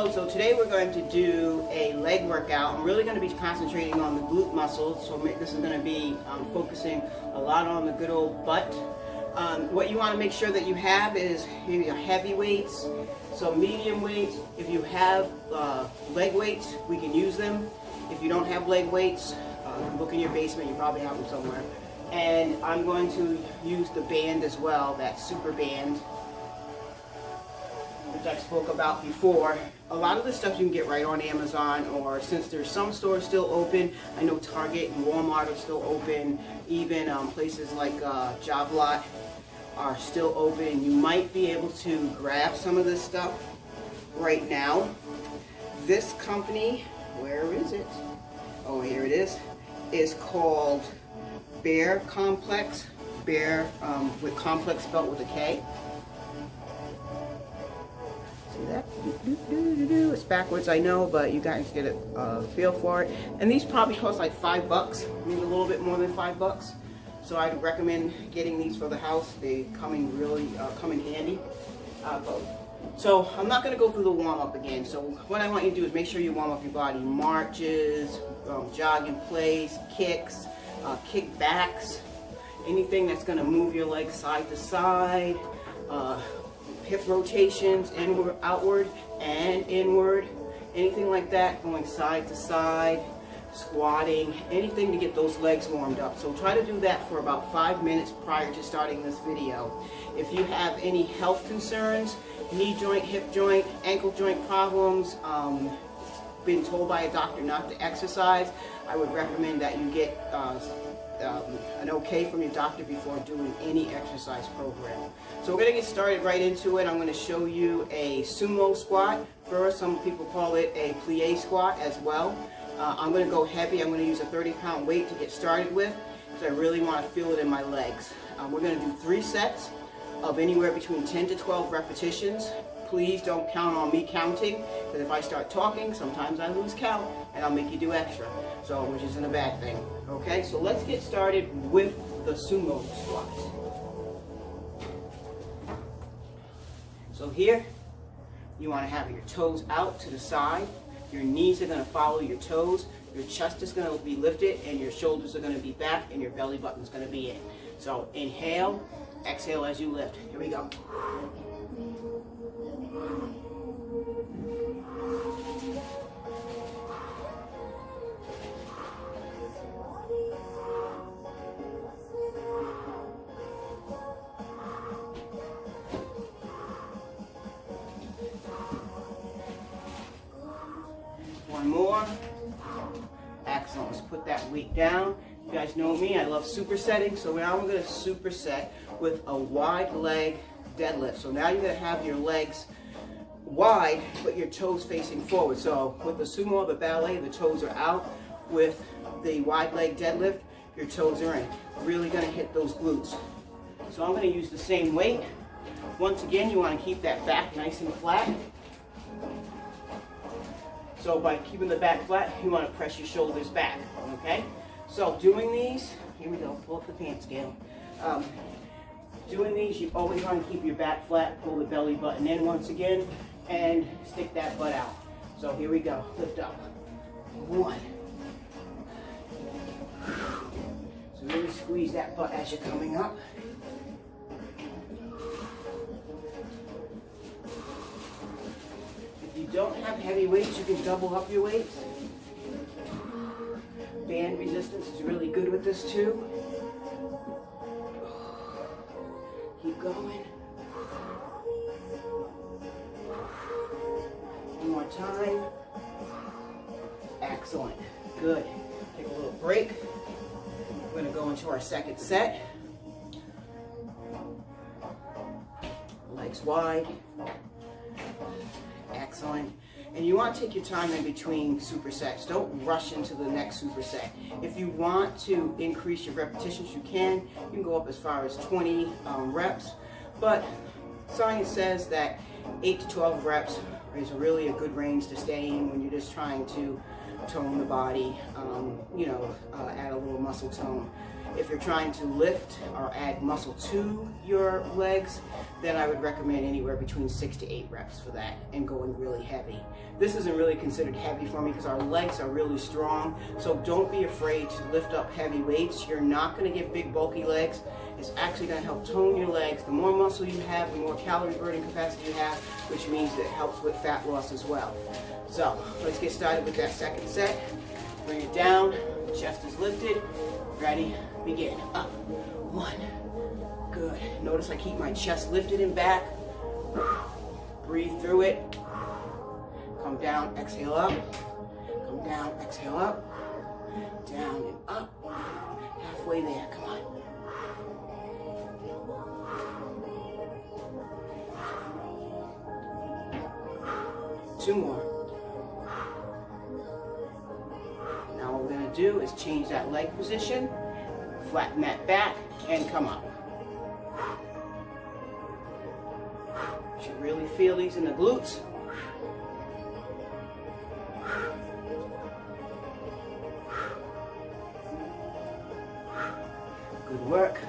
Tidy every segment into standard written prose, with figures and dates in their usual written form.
Hello, so today we're going to do a leg workout. I'm really going to be concentrating on the glute muscles, so this is going to be focusing a lot on the good old butt. What you want to make sure that you have is your heavy weights, so medium weights. If you have leg weights, we can use them. If you don't have leg weights, look in your basement, you probably have them somewhere. And I'm going to use the band as well, that super band, which I spoke about before. A lot of the stuff you can get right on Amazon, or since there's some stores still open, I know Target and Walmart are still open, even places like Job Lot are still open. You might be able to grab some of this stuff right now. This company, where is it? Oh, here it is called Bear Complex. Bear with complex spelled with a K. That it's backwards, I know, but you guys get a feel for it. And these probably cost like $5, maybe a little bit more than $5. So I'd recommend getting these for the house. They come in really come in handy. So I'm not going to go through the warm up again. So what I want you to do is make sure you warm up your body. Marches, jog in place, kicks, kickbacks, anything that's going to move your legs side to side. Hip rotations, inward, outward, and inward, anything like that, going side to side, squatting, anything to get those legs warmed up. So try to do that for about 5 minutes prior to starting this video. If you have any health concerns, knee joint, hip joint, ankle joint problems, been told by a doctor not to exercise, I would recommend that you get an okay from your doctor before doing any exercise program. So we're going to get started right into it. I'm going to show you a sumo squat first. Some people call it a plie squat as well. I'm going to go heavy. I'm going to use a 30-pound weight to get started with because I really want to feel it in my legs. We're going to do 3 sets of anywhere between 10 to 12 repetitions. Please don't count on me counting, because if I start talking, sometimes I lose count and I'll make you do extra, so which isn't a bad thing. Okay, so let's get started with the sumo squat. So here, you want to have your toes out to the side. Your knees are going to follow your toes. Your chest is going to be lifted, and your shoulders are going to be back, and your belly button is going to be in. So inhale, exhale as you lift. Here we go. One more. Excellent. Let's put that weight down. You guys know me, I love supersetting. So now we're going to superset with a wide leg deadlift. So now you're going to have your legs wide, but your toes facing forward. So with the sumo, the ballet, the toes are out. With the wide leg deadlift, your toes are in. Really going to hit those glutes. So I'm going to use the same weight. Once again, you want to keep that back nice and flat. So by keeping the back flat, you want to press your shoulders back, okay? So doing these, here we go, pull up the pants scale. Doing these, you always want to keep your back flat, pull the belly button in once again, and stick that butt out. So here we go, lift up. 1. So really squeeze that butt as you're coming up. If you don't have heavy weights, you can double up your weights. Band resistance is really good with this too. Keep going. One more time. Excellent. Good. Take a little break. We're going to go into our second set. Legs wide. Excellent. And you want to take your time in between supersets. Don't rush into the next superset. If you want to increase your repetitions, you can. You can go up as far as 20 reps. But science says that 8 to 12 reps is really a good range to stay in when you're just trying to tone the body, add a little muscle tone. If you're trying to lift or add muscle to your legs, then I would recommend anywhere between 6 to 8 reps for that and going really heavy. This isn't really considered heavy for me because our legs are really strong, so don't be afraid to lift up heavy weights. You're not going to get big bulky legs. It's actually going to help tone your legs. The more muscle you have, the more calorie burning capacity you have, which means that it helps with fat loss as well. So let's get started with that second set. Bring it down, chest is lifted, ready, begin. Up, 1, good. Notice I keep my chest lifted and back. Breathe through it. Come down, exhale up. Come down, exhale up. Down and up. Halfway there, come on. Two more. Now what we're going to do is change that leg position, flatten that back, and come up. You should really feel these in the glutes. Good work.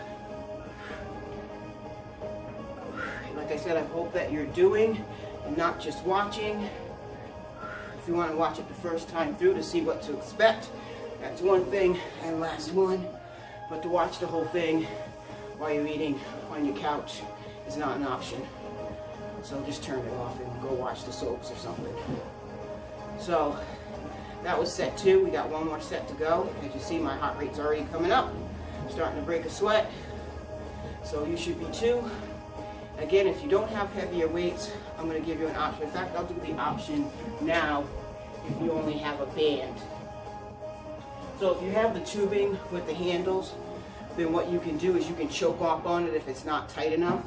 Like I said, I hope that you're doing and not just watching. If you want to watch it the first time through to see what to expect, that's one thing, and last one. But to watch the whole thing while you're eating on your couch is not an option. So just turn it off and go watch the soaps or something. So that was set 2. We got one more set to go. As you see, my heart rate's already coming up. I'm starting to break a sweat. So you should be too. Again, if you don't have heavier weights, I'm going to give you an option. In fact, I'll do the option now if you only have a band. So if you have the tubing with the handles, then what you can do is you can choke off on it if it's not tight enough.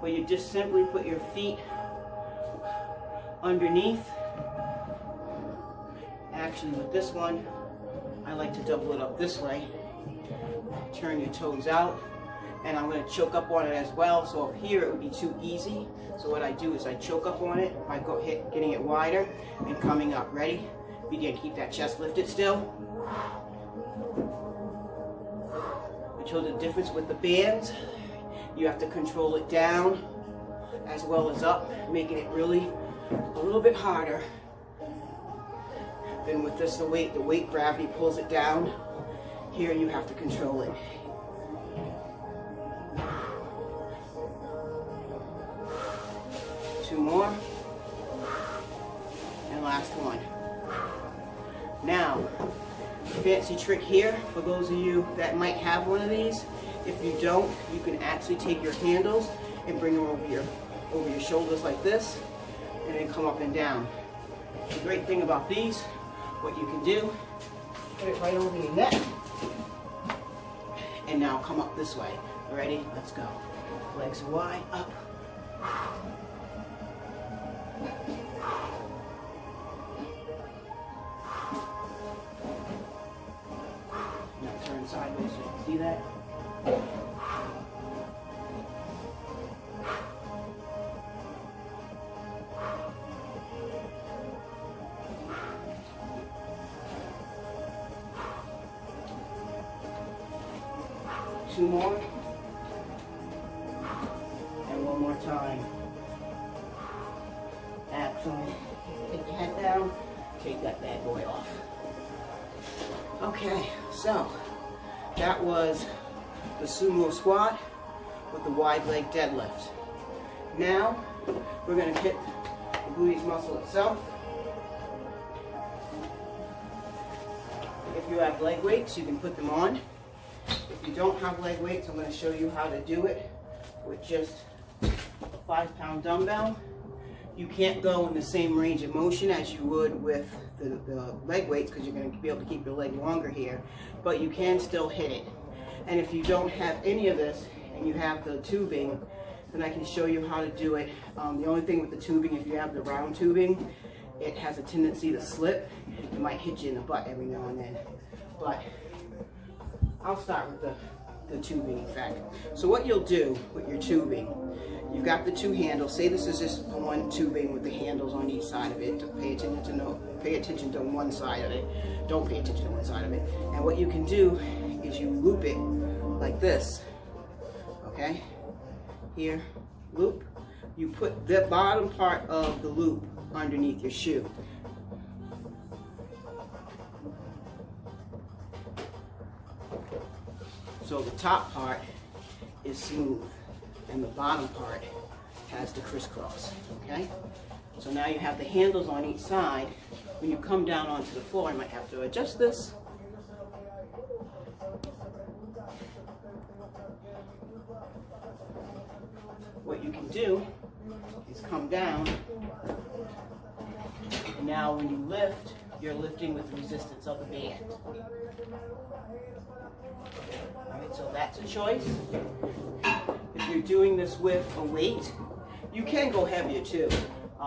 Or you just simply put your feet underneath. Actually, with this one, I like to double it up this way. Turn your toes out. And I'm going to choke up on it as well. So up here it would be too easy. So what I do is I choke up on it. I go getting it wider and coming up. Ready? Begin. Keep that chest lifted still. I showed the difference with the bands. You have to control it down as well as up, making it really a little bit harder. Then with this, the weight gravity pulls it down. Here you have to control it. Two more, and last one. Now, fancy trick here for those of you that might have one of these. If you don't, you can actually take your handles and bring them over your shoulders like this, and then come up and down. The great thing about these, what you can do, put it right over your neck, and now come up this way. Ready? Let's go. Legs wide, up. Now turn sideways so you can see that. Two more. And one more time. Excellent. Take your head down. Take that bad boy off. Okay, so that was the sumo squat with the wide leg deadlift. Now we're going to hit the glutes muscle itself. If you have leg weights, you can put them on. If you don't have leg weights, I'm going to show you how to do it with just a 5-pound dumbbell. You can't go in the same range of motion as you would with the leg weights because you're going to be able to keep your leg longer here, but you can still hit it. And if you don't have any of this and you have the tubing, then I can show you how to do it. The only thing with the tubing, if you have the round tubing, it has a tendency to slip. It might hit you in the butt every now and then. But I'll start with the tubing, in fact. So what you'll do with your tubing, you've got the two handles. Say this is just one tubing with the handles on each side of it. Pay attention to one side of it. Don't pay attention to one side of it. And what you can do is you loop it like this. Okay? Here, loop. You put the bottom part of the loop underneath your shoe. So the top part is smooth and the bottom part has the crisscross, okay? So now you have the handles on each side. When you come down onto the floor, you might have to adjust this. What you can do is come down, and now when you lift, you're lifting with the resistance of the band. Alright, so that's a choice. If you're doing this with a weight, you can go heavier too.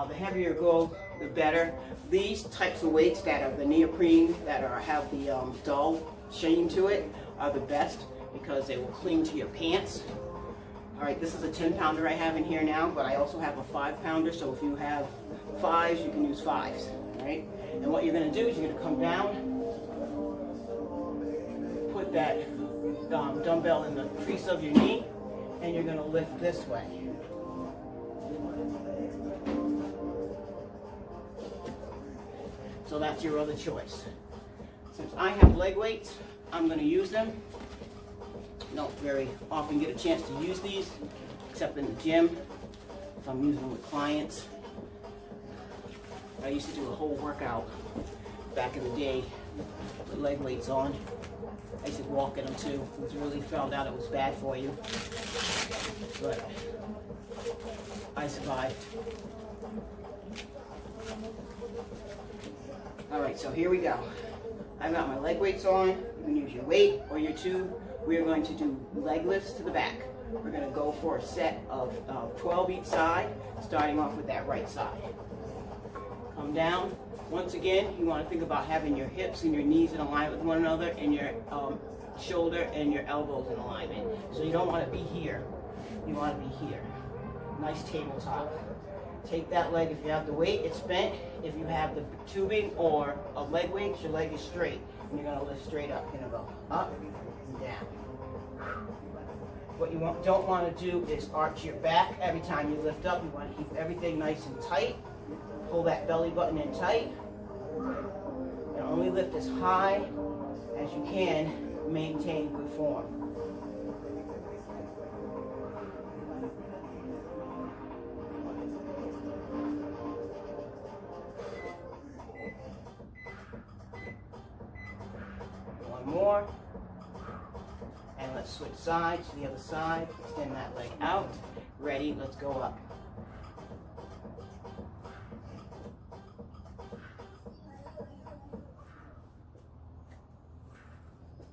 The heavier you go, the better. These types of weights that are the neoprene, that have the dull sheen to it, are the best because they will cling to your pants. Alright, this is a 10-pounder I have in here now, but I also have a 5-pounder, so if you have 5s, you can use 5s. Alright? And what you're going to do is you're going to come down, put that dumbbell in the crease of your knee, and you're going to lift this way. So that's your other choice. Since I have leg weights, I'm going to use them. Don't very often get a chance to use these, except in the gym, if I'm using them with clients. I used to do a whole workout back in the day with leg weights on. I used to walk in them too. It was really found out it was bad for you. But I survived. Alright, so here we go. I've got my leg weights on. You can use your weight or your tube. We are going to do leg lifts to the back. We're going to go for a set of 12 each side, starting off with that right side. Come down. Once again, you want to think about having your hips and your knees in alignment with one another, and your shoulder and your elbows in alignment. So you don't want to be here. You want to be here. Nice tabletop. Take that leg. If you have the weight, it's bent. If you have the tubing or a leg weight, your leg is straight. And you're going to lift straight up. You're going to go up and down. What you don't want to do is arch your back every time you lift up. You want to keep everything nice and tight. Pull that belly button in tight. And only lift as high as you can. Maintain good form. One more. And let's switch sides to the other side. Extend that leg out. Ready, let's go up.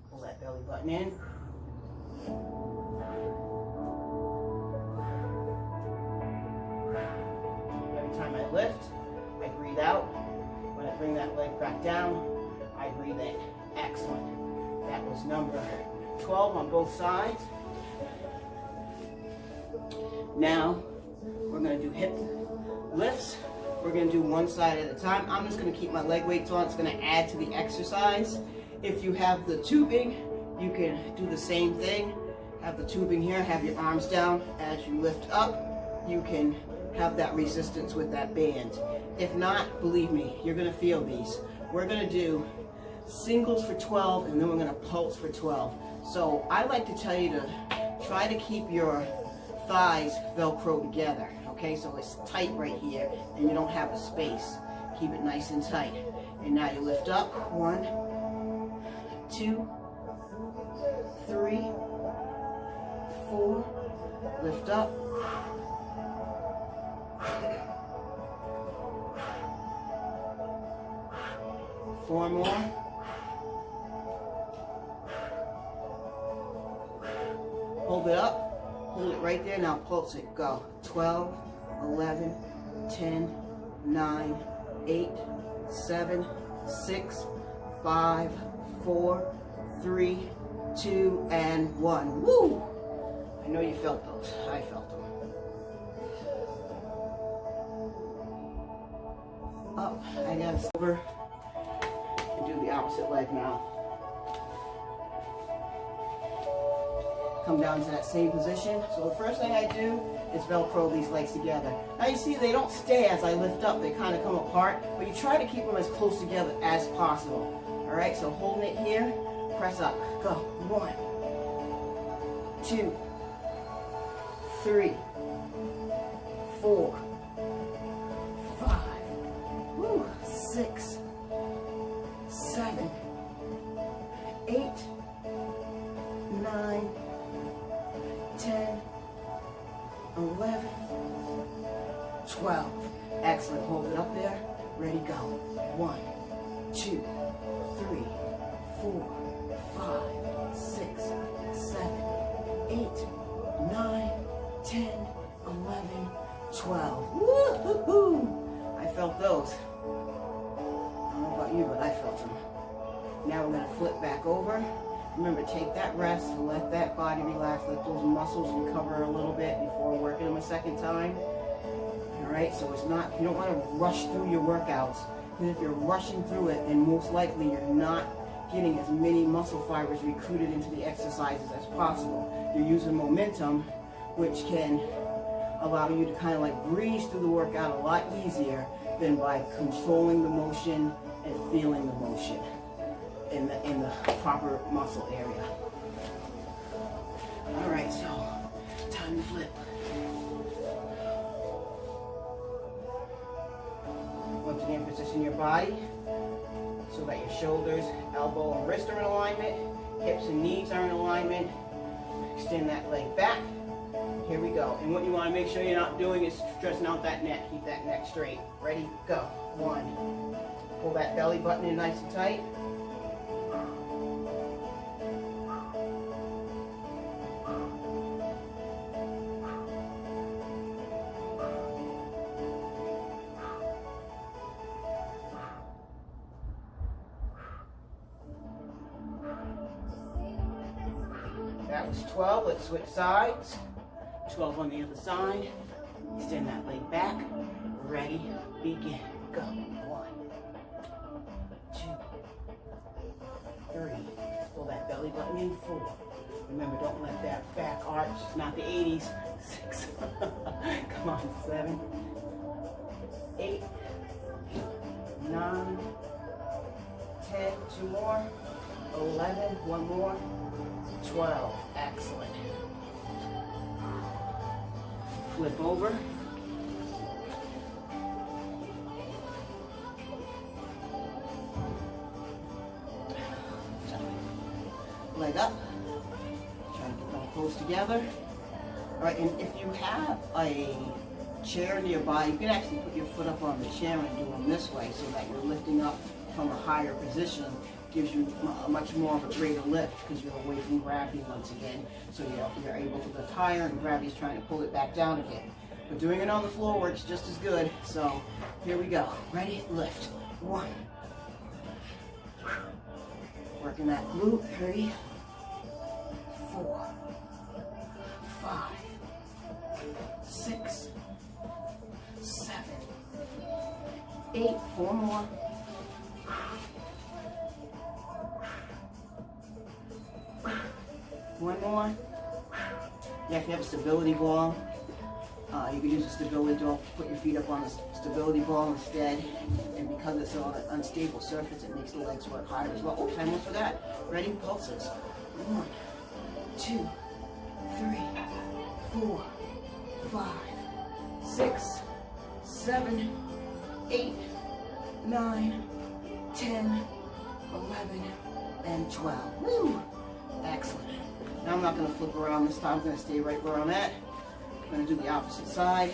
Pull that belly button in. Every time I lift, I breathe out. When I bring that leg back down, I breathe in. Excellent. That was number 12 on both sides. Now, we're going to do hip lifts. We're going to do one side at a time. I'm just going to keep my leg weights on. It's going to add to the exercise. If you have the tubing, you can do the same thing. Have the tubing here, have your arms down. As you lift up, you can have that resistance with that band. If not, believe me, you're going to feel these. We're going to do singles for 12, and then we're going to pulse for 12. So I like to tell you to try to keep your thighs Velcro together, okay? So it's tight right here, and you don't have a space. Keep it nice and tight. And now you lift up. 1, 2, 3, 4. Lift up. 4 more. Hold it up. Hold it right there. Now pulse it. Go. 12, 11, 10, 9, 8, 7, 6, 5, 4, 3, 2, and 1. Woo! I know you felt those. I felt them. up. I gotta over and do the opposite leg now. Come down to that same position. So the first thing I do is Velcro these legs together. Now you see they don't stay as I lift up, they kind of come apart, but you try to keep them as close together as possible. All right, so holding it here, press up, go. 1, 2, 3, 4, 5, 6, 7, 8, 9, 10, 11, 12. Excellent. Hold it up there. Ready, go. 1, 2, 3, 4, 5, 6, 7, 8, 9, 10, 11, 12. Woo-hoo-hoo! I felt those. I don't know about you, but I felt them. Now we're going to flip back over. Remember, take that rest, let that body relax, let those muscles recover a little bit before working them a second time. All right, so it's not, you don't want to rush through your workouts, because if you're rushing through it, then most likely you're not getting as many muscle fibers recruited into the exercises as possible. You're using momentum, which can allow you to kind of like breeze through the workout a lot easier than by controlling the motion and feeling the motion in the proper muscle area. All right, so time to flip. Once again, position your body so that your shoulders, elbow, and wrist are in alignment, hips and knees are in alignment. Extend that leg back. Here we go. And what you want to make sure you're not doing is stressing out that neck. Keep that neck straight. Ready? Go. 1. Pull that belly button in nice and tight. That was 12. Let's switch sides. 12 on the other side. Extend that leg back. Ready, begin. Go. 1, 2, 3. Pull that belly button in. 4. Remember, don't let that back arch. It's not the 80s. 6. Come on. 7, 8, 9, 10. 2 more. 11. 1 more. 12. Excellent. Flip over. Leg up. Try to get them close together. All right, and if you have a chair nearby, you can actually put your foot up on the chair and do them this way so that you're lifting up from a higher position. Gives you a much more of a greater lift because you're away from gravity once again. So you're able to lift higher and gravity's trying to pull it back down again. But doing it on the floor works just as good. So here we go. Ready? Lift. 1. Working that glute. 3, 4, 5, 6, 7, 8. 4 more. 1 more. Yeah, if you have a stability ball, you can use a stability ball. Put your feet up on the stability ball instead. And because it's on an unstable surface, it makes the legs work harder as well. Oh, time for that. Ready? Pulses. 1, 2, 3, 4, 5, 6, 7, 8, 9, 10, 11, and 12. Woo! Excellent. Now I'm not going to flip around this time. I'm going to stay right where I'm at. I'm going to do the opposite side.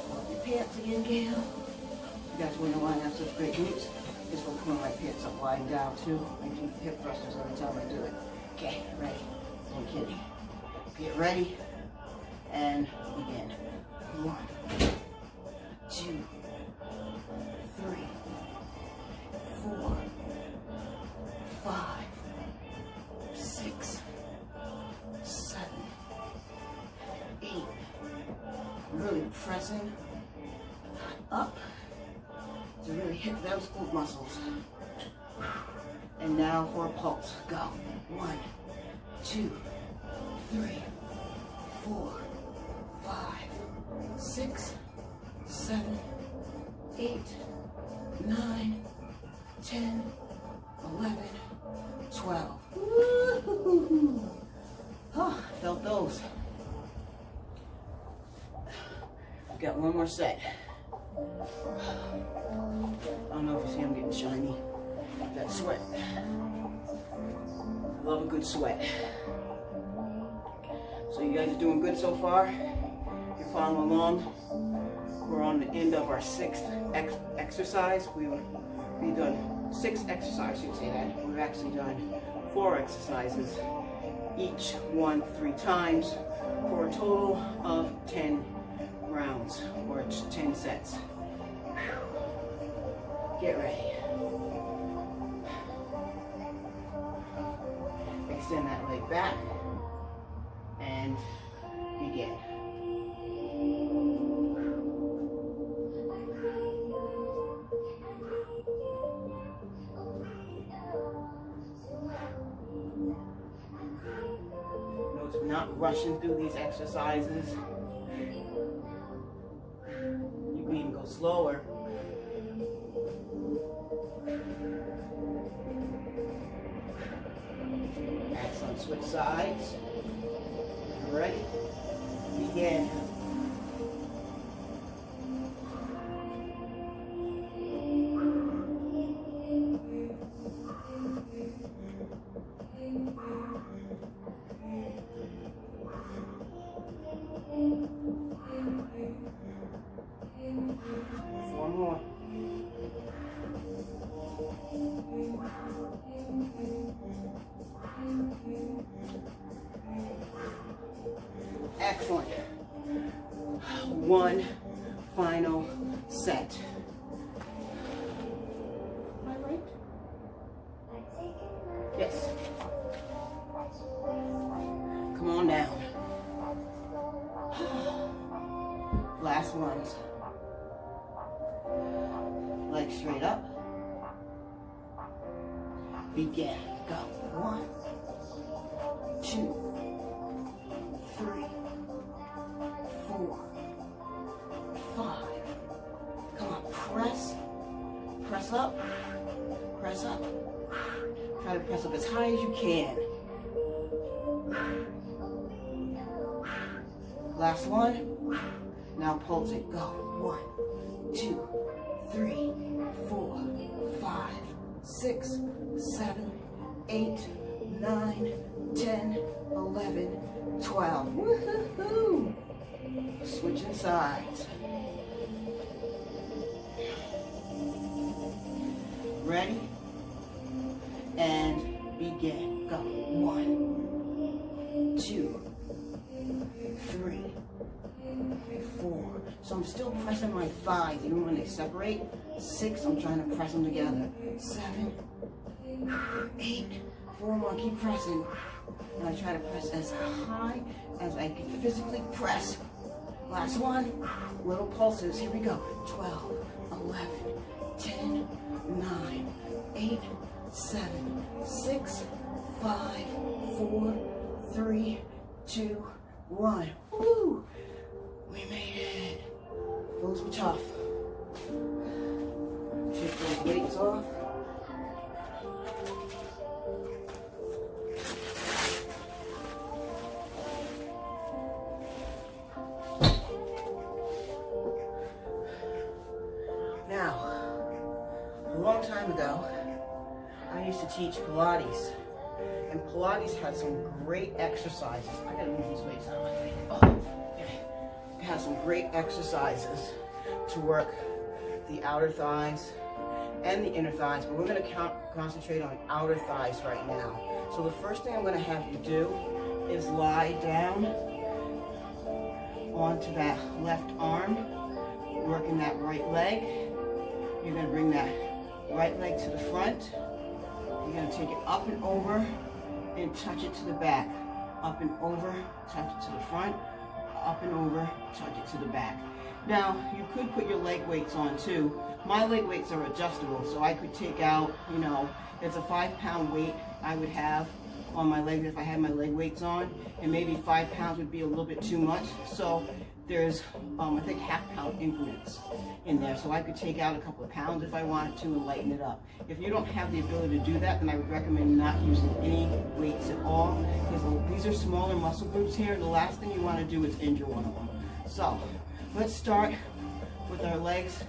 Pull up your pants again, Gail. You guys wonder why I have such great glutes. This will pull my pants up wide and down too. I do hip thrusters every time I do it. Okay, ready? I'm kidding. Get ready and begin. 1, 2, 3, 4, 5, 6, 7, 8. Really pressing up. to really hit those glute muscles. And now for a pulse. Go. 1, 2, 3, 4, 5, 6, 7, 8, 9, 10, 11, 12. Woo-hoo-hoo. Oh, felt those. We've got one more set. I don't know if you see I'm getting shiny. That sweat. I love a good sweat. So you guys are doing good so far. You're following along. We're on the end of our 6th exercise. We've done 6 exercises, you can say that. We've actually done 4 exercises, each one 3 times, for a total of 10 rounds, or 10 sets. Get ready. Extend that leg back and begin. Notice we're not rushing through these exercises. You can even go slower. Excellent. Switch sides. Ready? Begin. Four more. Excellent. One final set. Am I right? Yes. Come on down. Last ones. Legs straight up. Begin. Go. 1, 2, 3, 4, 5. Come on, press. Press up. Press up. Try to press up as high as you can. Last one. Now pulse it. Go. 1, 2, 3, 4, 5, 6, 7, 8, 9, 10, 11, 12. Woohoo! Switching sides. Ready? And begin. Go. 1, 2, 3, 4. So I'm still pressing my thighs even when they separate. 6, I'm trying to press them together. 7, 8, 4 more, keep pressing. And I try to press as high as I can physically press. Last one, little pulses, here we go. 12, 11, 10, 9, 8, 7, 6, 5, 4, 3, 2, 1. Woo! We made it. Those were tough. Take those weights off. Now, a long time ago, I used to teach Pilates. And Pilates had some great exercises. I gotta move these weights out of my way. Oh, okay. It has some great exercises to work the outer thighs and the inner thighs, but we're going to concentrate on outer thighs right now. So the first thing I'm going to have you do is lie down onto that left arm, working that right leg. You're going to bring that right leg to the front. You're going to take it up and over and touch it to the back. Up and over, touch it to the front. Up and over, touch it to the back. Now, you could put your leg weights on too. My leg weights are adjustable, so I could take out, you know, it's a 5-pound weight I would have on my leg if I had my leg weights on, and maybe 5 pounds would be a little bit too much. So there's, I think, half-pound increments in there, so I could take out a couple of pounds if I wanted to and lighten it up. If you don't have the ability to do that, then I would recommend not using any weights at all, because these are smaller muscle groups here, and the last thing you want to do is injure one of them. So let's start with our legs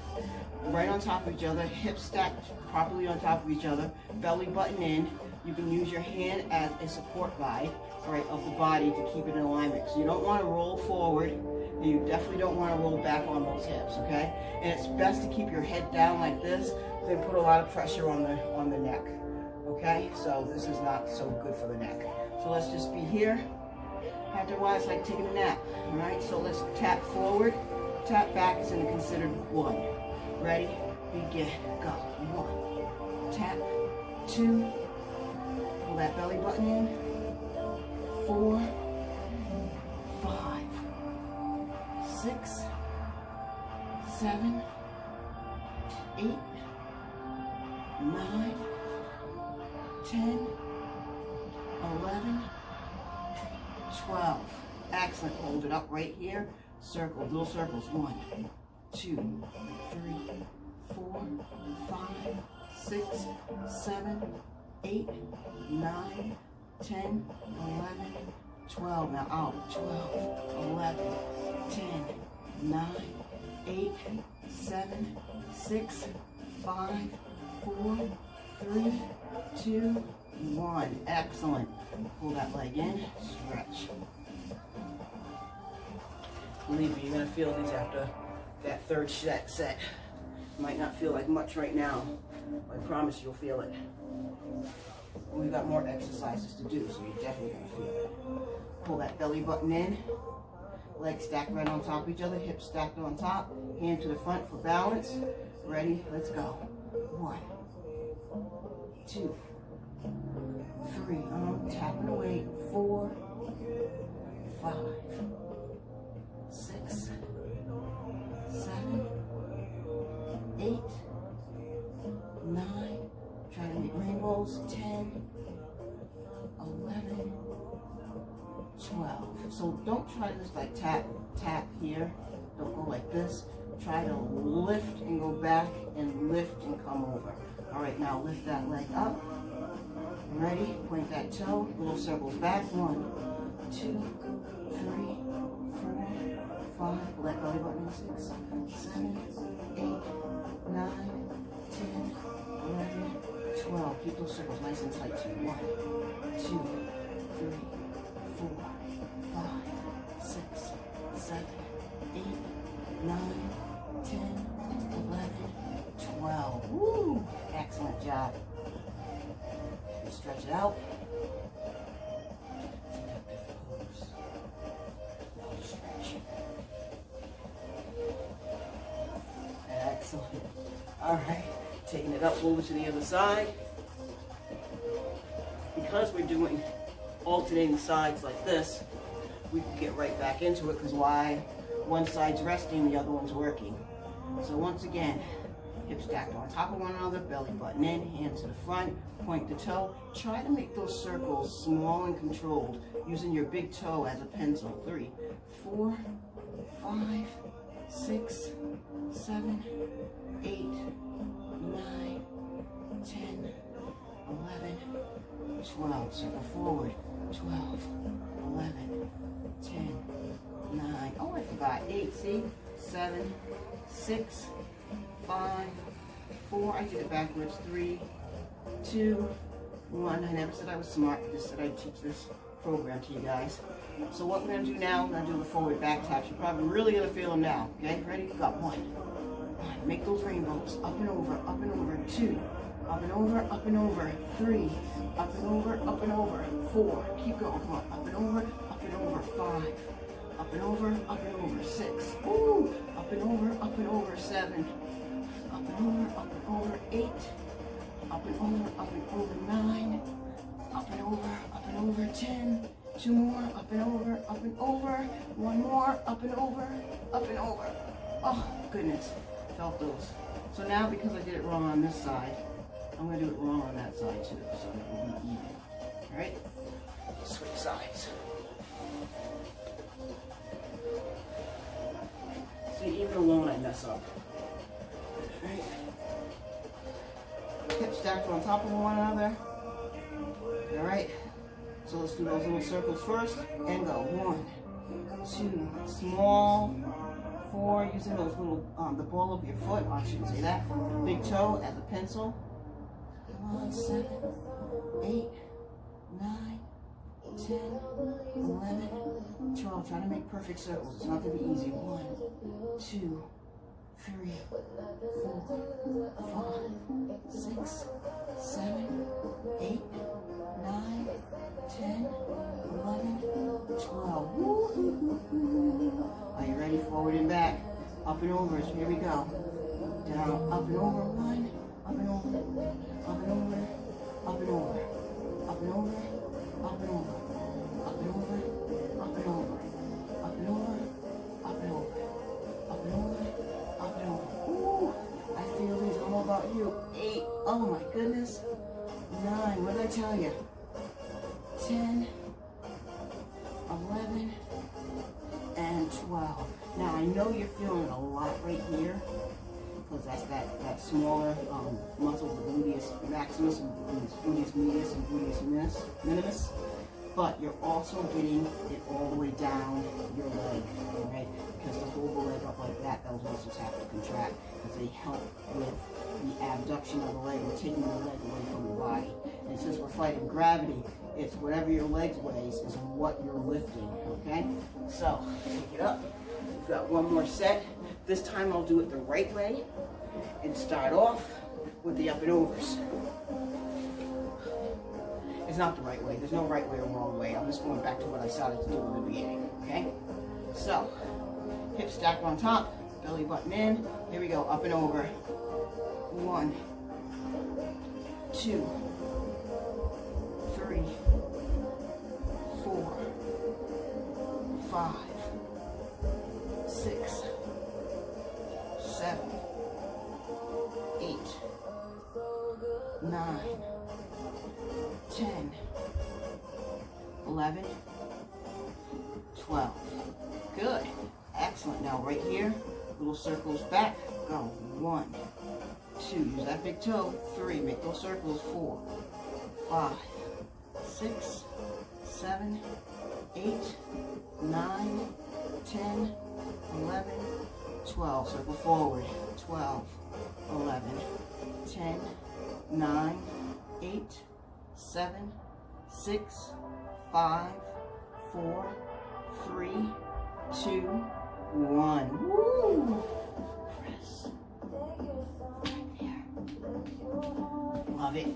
right on top of each other, hips stacked properly on top of each other, belly button in. You can use your hand as a support guide, right, of the body to keep it in alignment. So you don't want to roll forward, and you definitely don't want to roll back on those hips, okay? And it's best to keep your head down like this. They put a lot of pressure on the neck, okay? So this is not so good for the neck. So let's just be here. After a while, it's like taking a nap, all right? So let's tap forward, tap back is in a considered 1. Ready, begin, go. 1, tap, 2, pull that belly button in, 4, 5, 6, 7, 8, 9, 10, 11, 12. Excellent. Hold it up right here. Circle, little circles. 1, 2, 3, 4, 5, 6, 7, 8, 9, 10, 11, 12. Now out. 12, 11, 10, 9, 8, 7, 6, 5, 4, 3, 2, 1. Excellent. Pull that leg in, stretch. Believe me, you're going to feel these after that third set. Might not feel like much right now. I promise you'll feel it. We've got more exercises to do, so you're definitely going to feel it. Pull that belly button in. Legs stacked right on top of each other, hips stacked on top. Hand to the front for balance. Ready? Let's go. 1, 2, 3. I'm tapping away. 4, 5, 6, 7, 8, 9. Try to make rainbows. 10, 11, 12. So don't try to just like tap here. Don't go like this. Try to lift and go back and lift and come over. All right, now lift that leg up. Ready? Point that toe. Little circles back. 1, 2, 3, 4, 5. Let belly button. 6, 7, 8, 9, 10, 11, 12. Keep those circles nice and tight too. 1, 2, 3, 4, 5, 6, 7, 8, 9, 10, 11, 12. Woo! Excellent job. Stretch it out. Stretch. Excellent. All right, taking it up over to the other side. Because we're doing alternating sides like this, we can get right back into it, because why? One side's resting, the other one's working. So once again, hips stacked on top of one another, belly button in, hands to the front, point the toe. Try to make those circles small and controlled, using your big toe as a pencil. 3, 4, 5, 6, 7, 8, 9, 10, 11, 12. Circle forward. 12, 11, 10, 9. Oh, I forgot. 8. See? 7, 6, 5, 4. I did it backwards. 3, 2, 1. I never said I was smart. I just said I'd teach this program to you guys. So what we're going to do now, we're going to do the forward back taps. You're probably really going to feel them now. Okay? Ready? Go. 1. Make those rainbows. Up and over. Up and over. 2. Up and over. Up and over. 3. Up and over. Up and over. 4. Keep going. Come on. Up and over. Up and over. 5. Up and over. Up and over. 6. Woo! Up and over. Up and over. 7. Up and over. Up and over. 8. Up and over. Up and over. 9. Up and over. Up and over. 10. 2 more. Up and over. Up and over. 1 more. Up and over. Up and over. Oh, goodness. Felt those. So now, because I did it wrong on this side, I'm going to do it wrong on that side too, so it will be even. Alright? Switch sides. See, even alone I mess up. Alright? Hips stacked on top of one another. Alright? So let's do those little circles first and go. 1, 2, small, 4, using those little, the ball of your foot, I shouldn't say that, big toe as a pencil. 1, 7, 8, 9, 10, 11, 12. Try to make perfect circles. It's not going to be easy. 1, 2, 3, 4, 5, 6, 7, 8, 9, 10, 11, 12. Woo-hoo-hoo-hoo. Are you ready? Forward and back. Up and over. Here we go. Down, up and over. 1, up and over, up and over, up and over, up and over, up and over, up and over, up and over, up and over, up and over, up and over, up and over. Ooh, I feel these. I don't know about you. 8. Oh my goodness. 9. What did I tell you? 10, 11, and 12. Now I know you're feeling a lot right here, because that's that smaller muscle, the gluteus maximus, and gluteus medius, and gluteus minimus. But you're also getting it all the way down your leg, right? Because to hold the leg up like that, those muscles have to contract, because they help with the abduction of the leg, or taking the leg away from the body. And since we're fighting gravity, it's whatever your legs weighs is what you're lifting, okay? So, take it up. We've got one more set. This time I'll do it the right way and start off with the up and overs. It's not the right way. There's no right way or wrong way. I'm just going back to what I started to do in the beginning, okay? So, hips stacked on top, belly button in. Here we go, up and over. 1, 2, 3, 4, 5, 6, 7, 8, 9, 10, 11, 12. Good. Excellent. Now right here, little circles back. Go. 1, 2. Use that big toe. 3. Make those circles. 4, 5, 6, 7, 8, 9, 10, 11, 12. Circle forward. 12, 11, 10, 9, 8, 7, 6, 5, 4, 3, 2, 1. Woo! Press. Right there. Love it.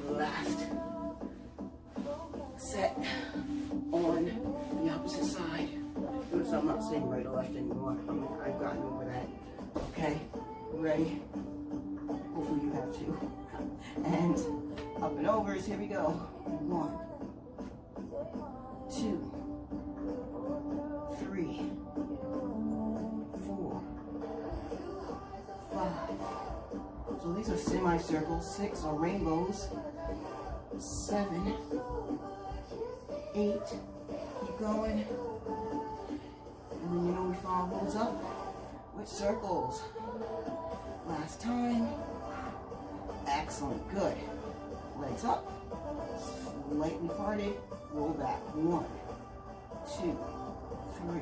Last set on the opposite side. Notice I'm not saying right or left anymore. I've gotten over that. Okay? Ready? Hopefully you have too. And up and overs. Here we go. 1, 2, 3, 4, 5. So these are semicircles. 6 are rainbows. 7, 8. Keep going. And then you know we follow those up with circles. Last time. Excellent. Good. Legs up. Slightly parted. Roll back. 1, 2, 3,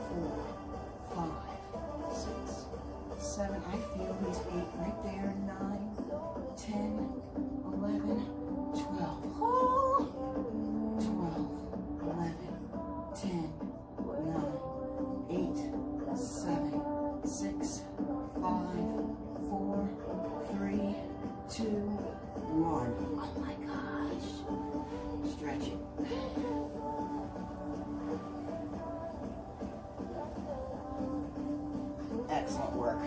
4, 5, 6, 7. I feel these 8 right there. 9, 10, 11, 12. Oh! 12, 11, 10, 9, 8, 7, 6, 5, 4, 3, 2, 1. Oh my gosh. Stretch it. Excellent work.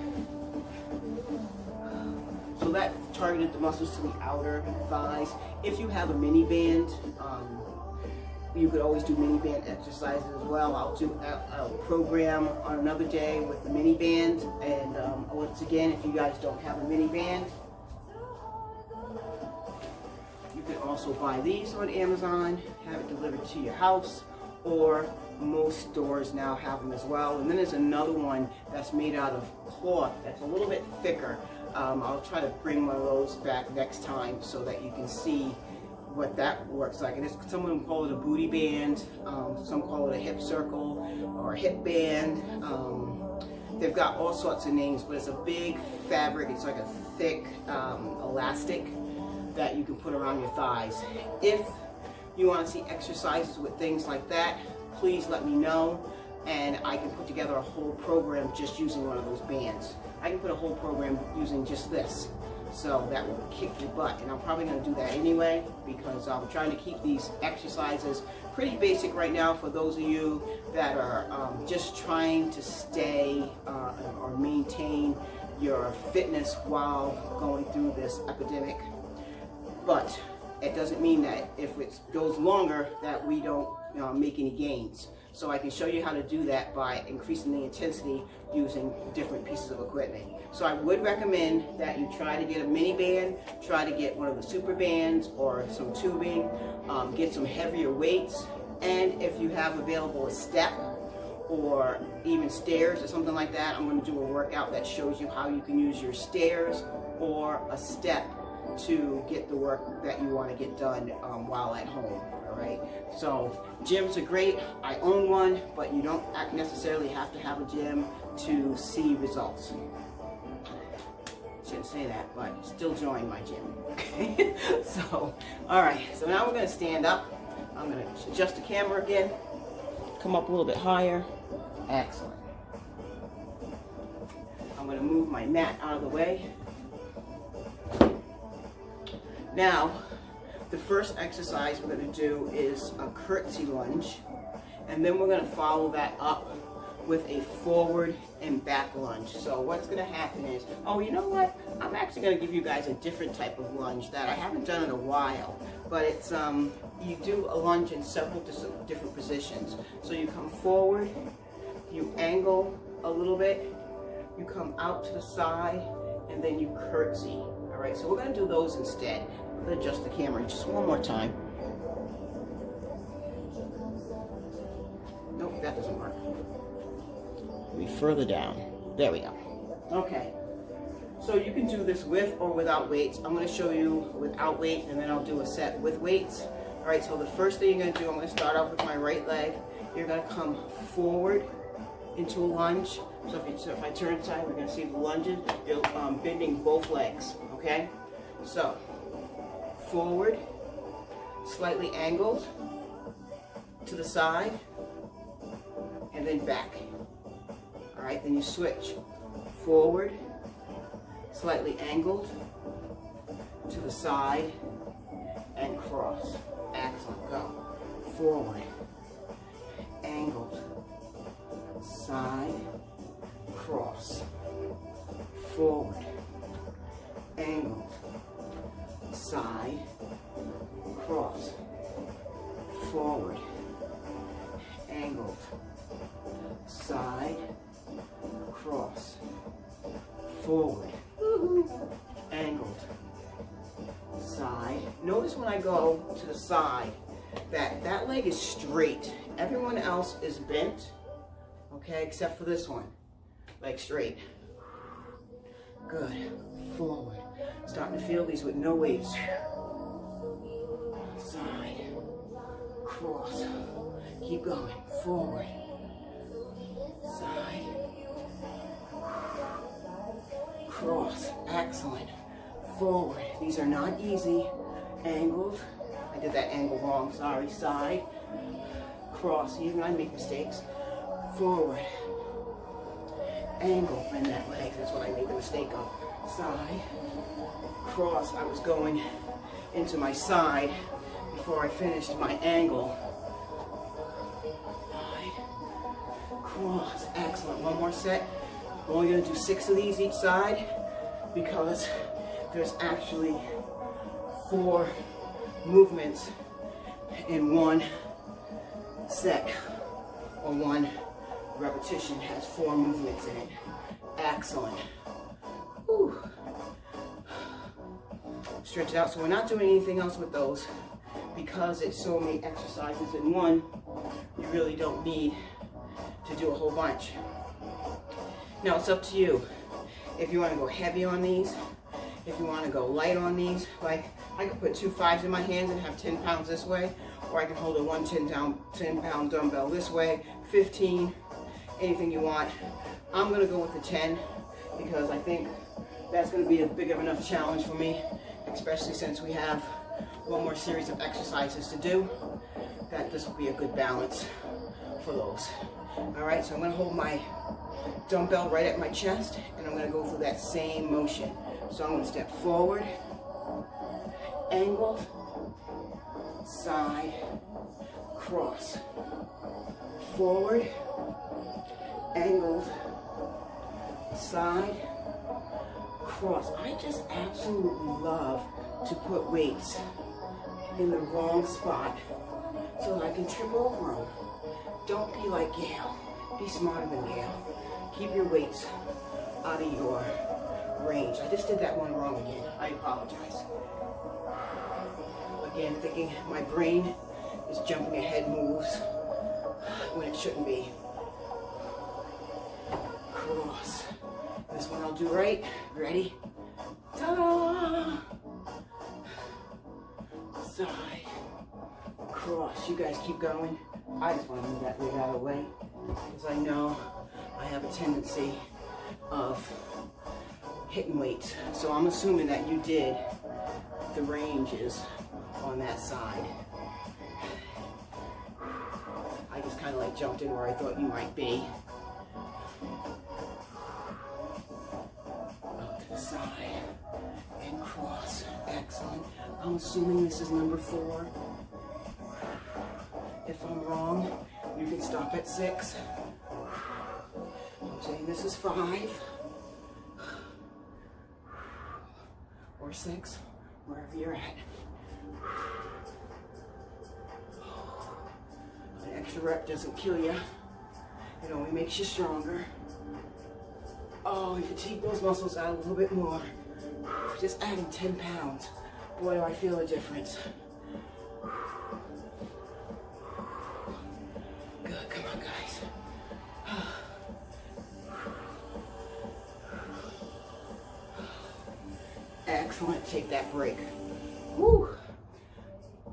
So that targeted the muscles to the outer thighs. If you have a mini band, you could always do mini band exercises as well. I'll program on another day with the mini band. And once again, if you guys don't have a mini band, you can also buy these on Amazon, have it delivered to your house, or most stores now have them as well. And then there's another one that's made out of cloth that's a little bit thicker. I'll try to bring one of those back next time so that you can see what that works like. And someone call it a booty band, some call it a hip circle or a hip band. They've got all sorts of names, but it's a big fabric. It's like a thick elastic that you can put around your thighs. If you want to see exercises with things like that, please let me know, and I can put together a whole program just using one of those bands. I can put a whole program using just this, so that will kick your butt. And I'm probably going to do that anyway, because I'm trying to keep these exercises pretty basic right now for those of you that are just trying to stay or maintain your fitness while going through this epidemic. But it doesn't mean that if it goes longer that we don't make any gains. So I can show you how to do that by increasing the intensity using different pieces of equipment. So I would recommend that you try to get a mini band, try to get one of the super bands or some tubing, get some heavier weights, and if you have available a step or even stairs or something like that, I'm going to do a workout that shows you how you can use your stairs or a step to get the work that you want to get done while at home. All right, so gyms are great. I own one, but you don't necessarily have to have a gym to see results. Shouldn't say that, but still join my gym. So, all right, so now we're going to stand up. I'm going to adjust the camera again, come up a little bit higher. Excellent. I'm going to move my mat out of the way. Now, the first exercise we're going to do is a curtsy lunge, and then we're going to follow that up with a forward and back lunge. So what's going to happen is, oh, you know what? I'm actually going to give you guys a different type of lunge that I haven't done in a while, but it's you do a lunge in several different positions. So you come forward, you angle a little bit, you come out to the side, and then you curtsy. All right, so we're going to do those instead. I'm going to adjust the camera just one more time. Nope, that doesn't work. Be further down. There we go. Okay. So you can do this with or without weights. I'm going to show you without weights, and then I'll do a set with weights. All right, so the first thing you're going to do, I'm going to start off with my right leg. You're going to come forward into a lunge. So if I turn inside, we're going to see the lunges. You're bending both legs, okay? So, forward, slightly angled, to the side, and then back. All right, then you switch. Forward, slightly angled, to the side, and cross. Excellent, go. Forward, angled, side, cross. Forward, angled, side, cross. Forward, angled, side, cross. Forward, angled, side. Notice when I go to the side that leg is straight. Everyone else is bent, okay, except for this one. Leg straight. Good. Forward. Starting to feel these with no weights. Side. Cross. Keep going. Forward. Side. Cross. Excellent. Forward. These are not easy. Angled. I did that angle wrong. Sorry. Side. Cross. Even I make mistakes. Forward. Angle. Bend that leg. That's what I made the mistake of. Side. Cross. I was going into my side before I finished my angle. Side. Cross. Excellent. One more set. We're only going to do 6 of these each side because there's actually 4 movements in one set or 1 repetition has 4 movements in it. Excellent. Whew. Stretch it out. So we're not doing anything else with those because it's so many exercises in one. You really don't need to do a whole bunch. Now it's up to you. If you want to go heavy on these, if you want to go light on these, like I could put 2 5s in my hands and have 10 pounds this way, or I can hold a 10-pound dumbbell this way, 15, anything you want. I'm going to go with the 10 because I think that's going to be a big enough challenge for me, especially since we have 1 more series of exercises to do, that this will be a good balance for those. All right, so I'm going to hold my dumbbell right at my chest, and I'm going to go through that same motion. So I'm going to step forward, angled, side, cross, forward, angled, side, cross. I just absolutely love to put weights in the wrong spot so that I can trip over them. Don't be like Gail. Be smarter than Gail. Keep your weights out of your range. I just did that one wrong again. I apologize. Again, thinking my brain is jumping ahead moves when it shouldn't be. Cross. This one I'll do right. Ready? Ta-da! Side. Cross. You guys keep going. I just want to move that weight out of the way because I know I have a tendency of hitting weights. So I'm assuming that you did the ranges on that side. I just kind of like jumped in where I thought you might be. Up to the side and cross. Excellent. I'm assuming this is number 4. If I'm wrong, you can stop at 6. I'm saying this is 5 or 6, wherever you're at. An extra rep doesn't kill you. It only makes you stronger. Oh, you fatigue those muscles out a little bit more. Just adding 10 pounds. Boy, do I feel a difference. Good, come on, guys. Excellent, take that break. Woo.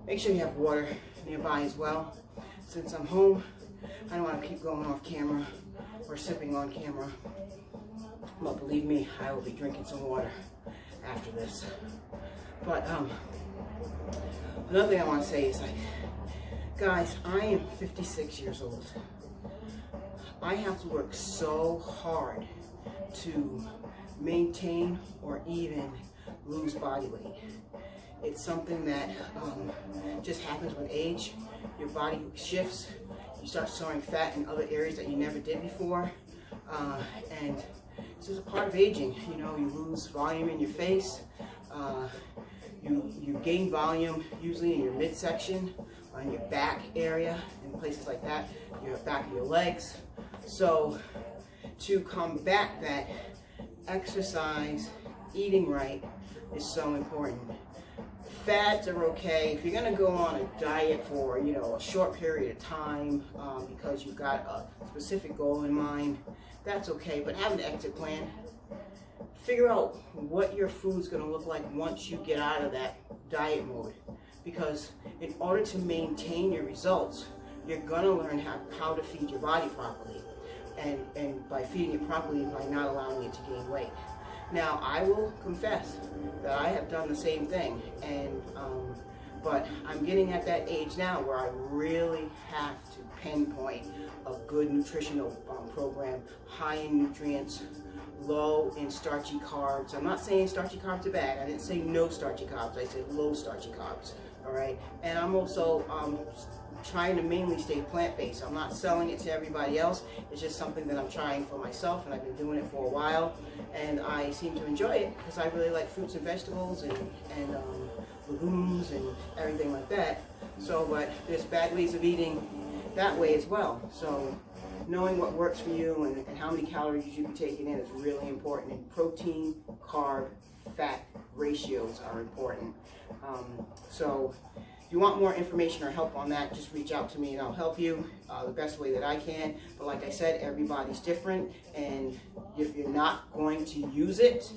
Make sure you have water nearby as well. Since I'm home, I don't want to keep going off camera or sipping on camera. But believe me, I will be drinking some water after this. But another thing I want to say is, like, guys, I am 56 years old. I have to work so hard to maintain or even lose body weight. It's something that just happens with age. Your body shifts. You start storing fat in other areas that you never did before. And this is a part of aging. You know, you lose volume in your face. You gain volume usually in your midsection, on your back area, and places like that, your back of your legs. So to combat that, exercise, eating right is so important. Fats are okay. If you're gonna go on a diet for, you know, a short period of time because you've got a specific goal in mind, that's okay, but have an exit plan. Figure out what your food's gonna look like once you get out of that diet mode. Because in order to maintain your results, you're gonna learn how to feed your body properly. And by feeding it properly, by not allowing it to gain weight. Now, I will confess that I have done the same thing, and but I'm getting at that age now where I really have to pinpoint a good nutritional program, high in nutrients, low in starchy carbs. I'm not saying starchy carbs are bad. I didn't say no starchy carbs. I said low starchy carbs. All right, and I'm also trying to mainly stay plant-based. I'm not selling it to everybody else. It's just something that I'm trying for myself, and I've been doing it for a while, and I seem to enjoy it because I really like fruits and vegetables and legumes and everything like that. So, but there's bad ways of eating that way as well. So knowing what works for you and how many calories you should be taking in is really important. And protein, carb, fat ratios are important. So if you want more information or help on that, just reach out to me and I'll help you the best way that I can. But like I said, everybody's different, and if you're not going to use it,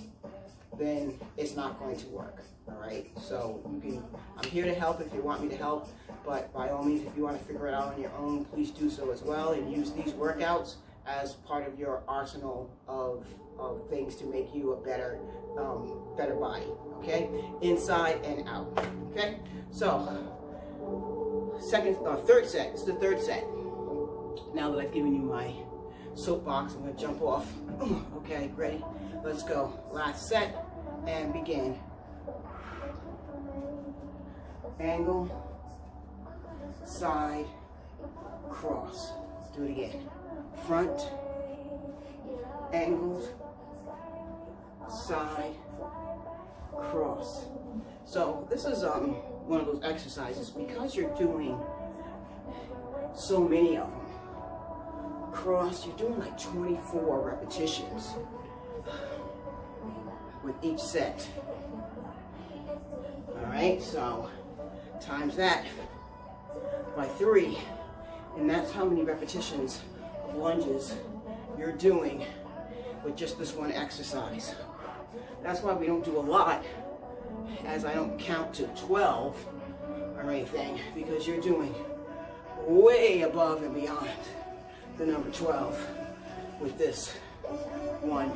then it's not going to work. All right, so I'm here to help if you want me to help, but by all means, if you want to figure it out on your own, please do so as well, and use these workouts as part of your arsenal of things to make you a better body, okay? Inside and out, okay? So, third set, it's the third set. Now that I've given you my soapbox, I'm gonna jump off. Okay, ready? Let's go. Last set, and begin. Angle, side, cross. Do it again. Front, angled, side, cross. So this is one of those exercises, because you're doing so many of them. Cross, you're doing like 24 repetitions with each set. All right, so times that by 3, and that's how many repetitions of lunges you're doing with just this one exercise. That's why we don't do a lot, as I don't count to 12 or anything, because you're doing way above and beyond the number 12 with this one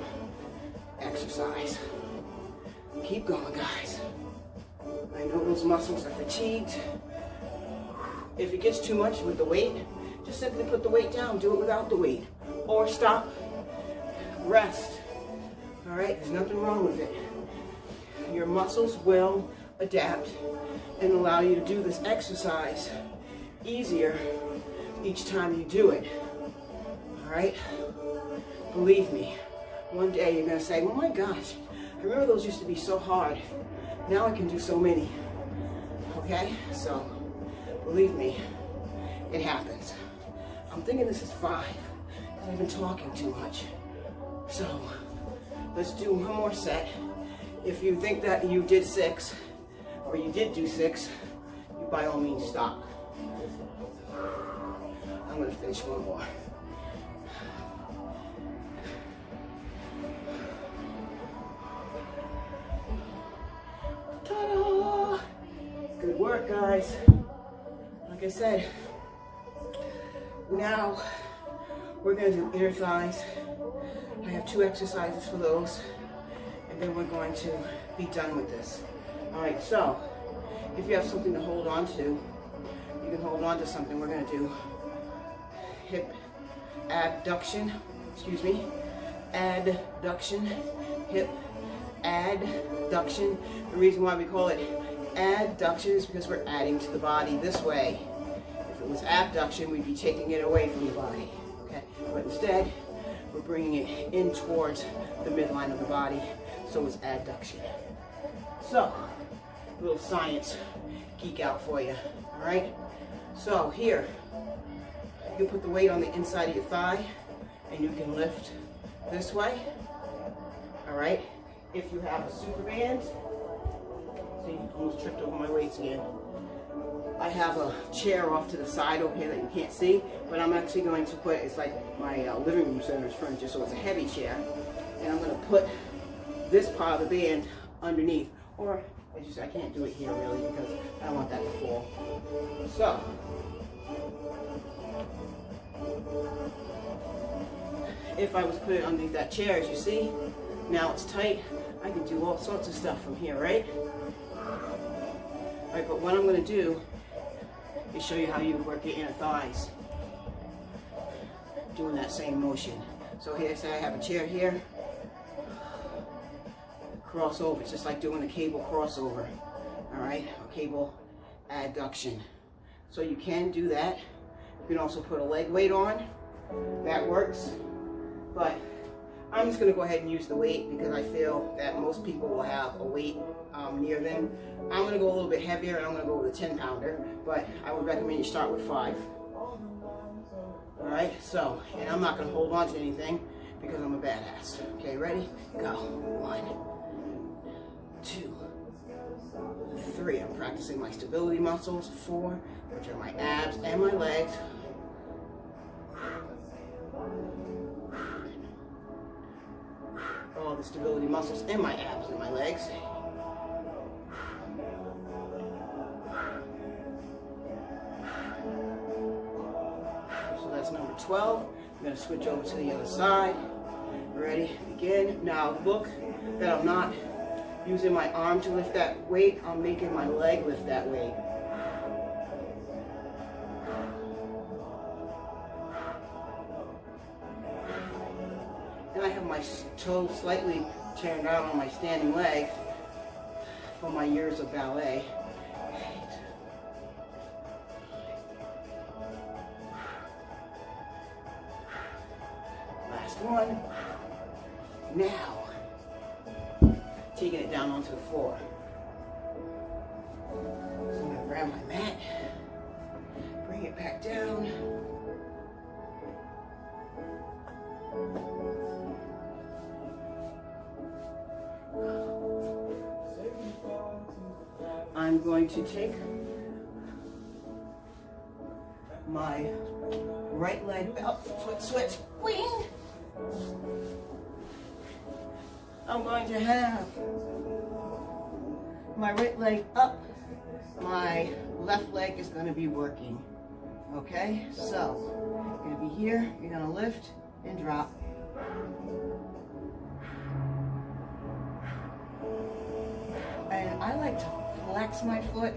exercise. Keep going, guys. I know those muscles are fatigued. If it gets too much with the weight, just simply put the weight down. Do it without the weight. Or stop, rest. All right, there's nothing wrong with it. Your muscles will adapt and allow you to do this exercise easier each time you do it. All right? Believe me, one day you're gonna say, oh my gosh, I remember those used to be so hard. Now I can do so many. Okay? So, believe me, it happens. I'm thinking this is 5, because I've been talking too much. So, let's do one more set. If you think that you did 6, or you did do 6, you by all means stop. I'm gonna finish one more. Ta-da! Good work, guys. Like I said, now we're gonna do inner thighs. I have 2 exercises for those, and then we're going to be done with this. All right, so if you have something to hold on to, you can hold on to something. We're gonna do hip abduction, adduction, hip adduction. The reason why we call it adduction is because we're adding to the body this way. If it was abduction, we'd be taking it away from the body, okay? But instead, we're bringing it in towards the midline of the body, so it's adduction. So, a little science geek out for you, all right? So here, you put the weight on the inside of your thigh, and you can lift this way, all right? If you have a super band, see, I almost tripped over my weights again. I have a chair off to the side over here that you can't see, but I'm actually going to put, it's like my living room center's furniture, so it's a heavy chair, and I'm going to put this part of the band underneath, or I can't do it here really because I don't want that to fall. So, if I was to put it underneath that chair, as you see, now it's tight, I can do all sorts of stuff from here, right? All right, but what I'm going to do is show you how you work your inner thighs, doing that same motion. So here, say I have a chair here, crossover. It's just like doing a cable crossover, all right? A cable adduction. So you can do that. You can also put a leg weight on. That works. But I'm just going to go ahead and use the weight because I feel that most people will have a weight near them. I'm going to go a little bit heavier, and I'm going to go with a 10-pounder, but I would recommend you start with 5. All right, so, and I'm not gonna hold on to anything because I'm a badass. Okay, ready? Go. 1, 2, 3. I'm practicing my stability muscles. 4, which are my abs and my legs. All the stability muscles in my abs and my legs. So that's number 12. I'm going to switch over to the other side. Ready? Begin. Now look that I'm not using my arm to lift that weight. I'm making my leg lift that weight. And I have my toe slightly turned out on my standing leg from my years of ballet. Last one. Now, taking it down onto the floor. So I'm going to grab my mat, bring it back down. I'm going to take my right leg up, switch, wing. I'm going to have my right leg up, my left leg is going to be working. Okay, so you're going to be here, you're going to lift and drop. And I like to flex my foot.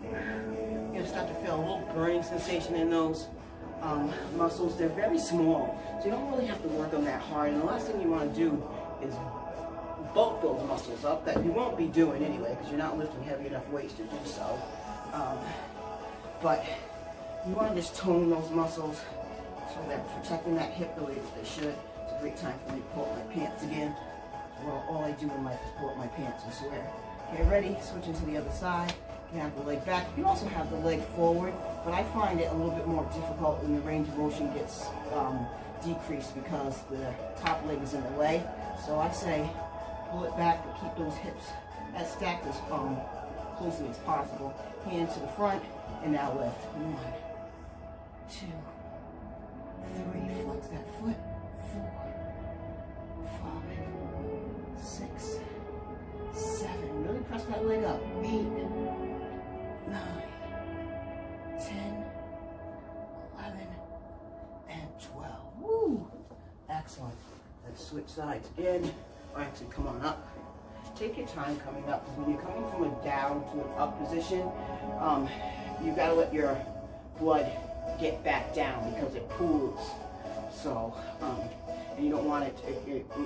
You're going to start to feel a little burning sensation in those muscles. They're very small, so you don't really have to work them that hard. And the last thing you want to do is bulk those muscles up, that you won't be doing anyway because you're not lifting heavy enough weights to do so. But you want to just tone those muscles so they're protecting that hip the way that they should. It's a great time for me to pull up my pants again. Well, all I do in life is pull up my pants, I swear. Okay, ready? Switching to the other side. You can have the leg back. You can also have the leg forward, but I find it a little bit more difficult when the range of motion gets decreased because the top leg is in the way. So I say pull it back to keep those hips as stacked as closely as possible. Hand to the front, and now lift. 1, 2, 3. Flex that foot. 4, 5, 6, 7. Really press that leg up. 8, 9, 10, 11, and 12. Woo! Excellent. Let's switch sides again. Or actually, come on up. Take your time coming up, because when you're coming from a down to an up position, you've got to let your blood get back down because it pools. So, and you don't want it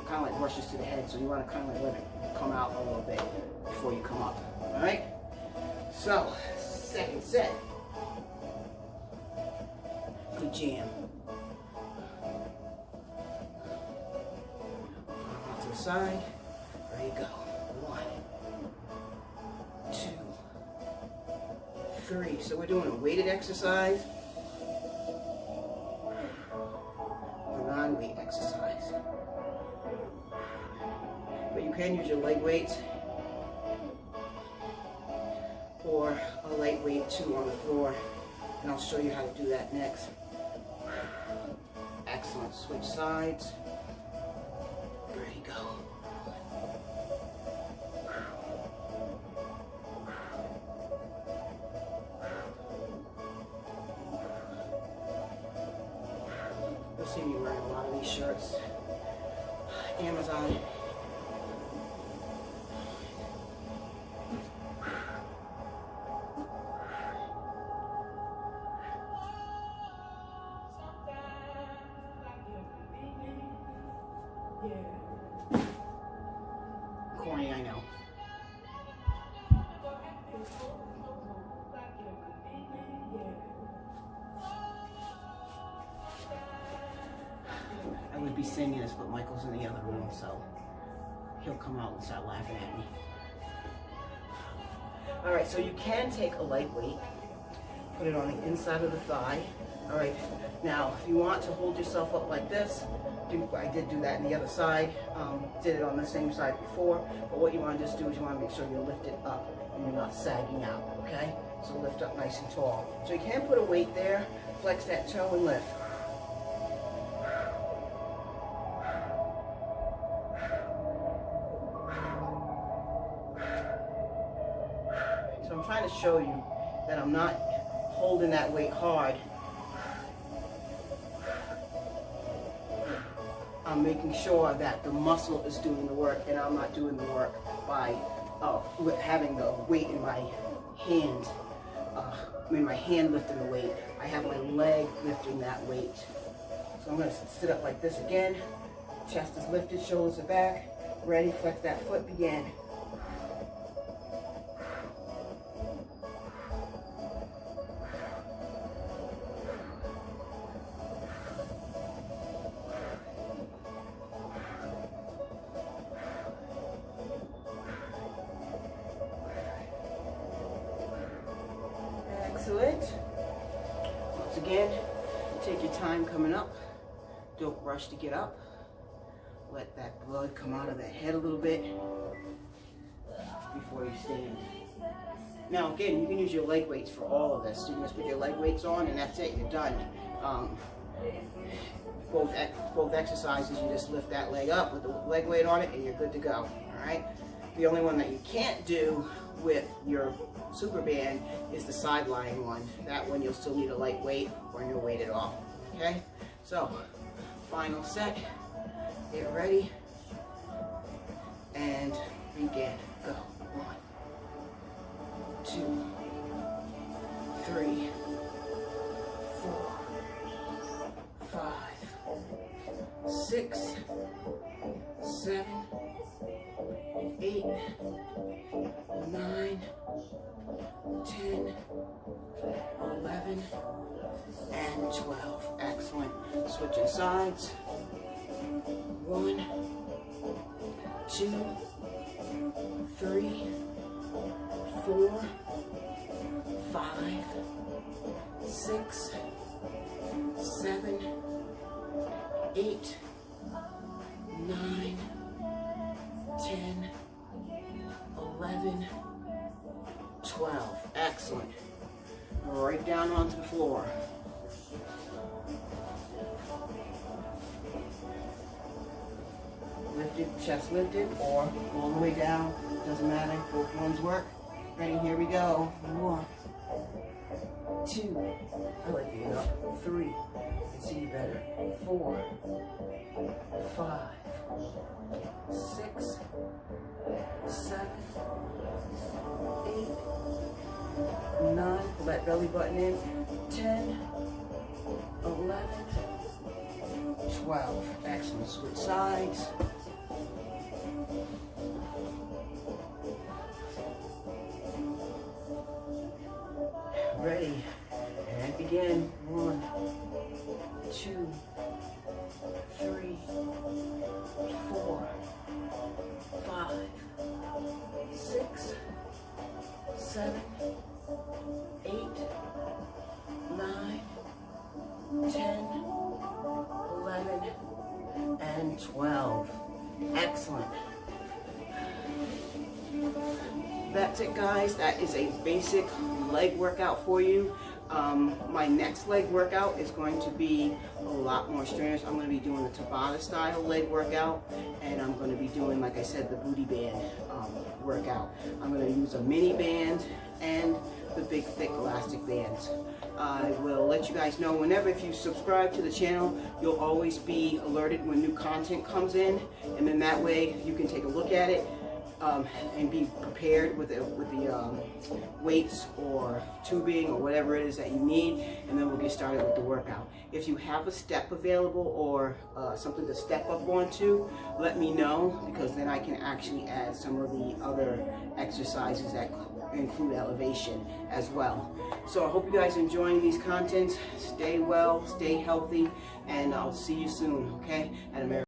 kind of like rushes to the head, so you want to kind of like let it come out a little bit before you come up. All right? So, second set. Good jam. To the side. There you go. 1, 2, 3. So we're doing a weighted exercise, a non-weight exercise. But you can use your leg weights or a light weight too on the floor, and I'll show you how to do that next. Excellent. Switch sides. There you go. You'll see me wearing a lot of these shirts. Amazon. Corny, I know. I would be be singing this, but Michael's in the other room, so he'll come out and start laughing at me. All right, so you can take a lightweight, put it on the inside of the thigh. All right, now if you want to hold yourself up like this, I did do that on the other side, did it on the same side before, but what you want to just do is you want to make sure you're lifted up and you're not sagging out, okay? So lift up nice and tall. So you can put a weight there, flex that toe and lift. So I'm trying to show you that I'm not holding that weight hard. I'm making sure that the muscle is doing the work and I'm not doing the work by having the weight in my hand. My hand lifting the weight. I have my leg lifting that weight. So I'm going to sit up like this again. Chest is lifted, shoulders are back. Ready, flex that foot, begin. Excellent. Once again, take your time coming up. Don't rush to get up. Let that blood come out of the head a little bit before you stand. Now again, you can use your leg weights for all of this. You can just put your leg weights on and that's it, you're done. Both exercises, you just lift that leg up with the leg weight on it and you're good to go, all right? The only one that you can't do with your super band is the side lying one. That one you'll still need a light weight or no weight at all, okay? So, final set, get ready, and begin. Go. 1, 2, 3, 4, 5, 6, 7, 8, 9, 10, 11, and 12. Excellent. Switching sides. 1, 2, 3, 4, 5, 6, 7, 8, 9, 10, 11, 12. Excellent. Right down onto the floor. Lifted, chest lifted, or all the way down. Doesn't matter. Both ones work. Ready? Here we go. 1, 2. I like being up. 3. I can see you better. 4, 5, 6, 7, 8, 9. Pull that belly button in. 10, 11, 12. Excellent. Switch sides. Ready, and begin. 1, 2, 3, 4, 5, 6, 7, 8, 9, 10, 11, and 12. Excellent. That's it, guys. That is a basic leg workout for you. My next leg workout is going to be a lot more strenuous. I'm going to be doing the Tabata style leg workout, and I'm going to be doing, like I said, the booty band workout. I'm going to use a mini band and the big thick elastic bands. I will let you guys know whenever, if you subscribe to the channel, you'll always be alerted when new content comes in, and then that way you can take a look at it and be prepared with the weights or tubing or whatever it is that you need, and then we'll get started with the workout. If you have a step available or something to step up onto, let me know, because then I can actually add some of the other exercises that include elevation as well. So I hope you guys are enjoying these contents. Stay well, stay healthy, and I'll see you soon, okay, at American